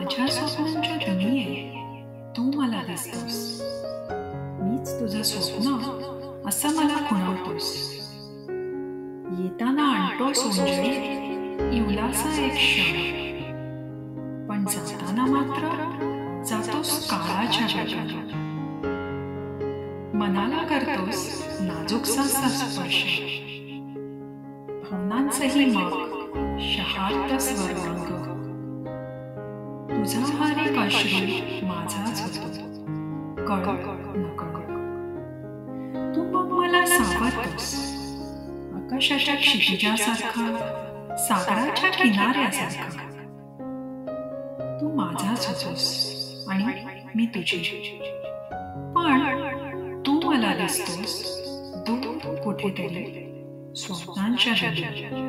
माझ्या स्वप्नांच्या दुनियेत तू मला दिसतोस. मीच तुझं स्वप्न असं मला खुणवतोस. येताना आणतोस उंजळी इवलासा एक क्षण, पण जाताना मात्र जातोस काळाच्या वेगाने. मनाला करतोस नाजूकसा स्पर्श, भावनांचंही मग शहारत स्वरवांग. तुझा हर एक अश्रू माझाच होतो, कळक नकळक. तू मग मला सावरतोस आकाशाच्या क्षितिजासारखं, सागराच्या किनाऱ्यासारखं. तू माझाच होतोस आणि मी तुझी. पण तू मला दिसतोस दूर कुठेतरी स्वप्नांच्या जगात.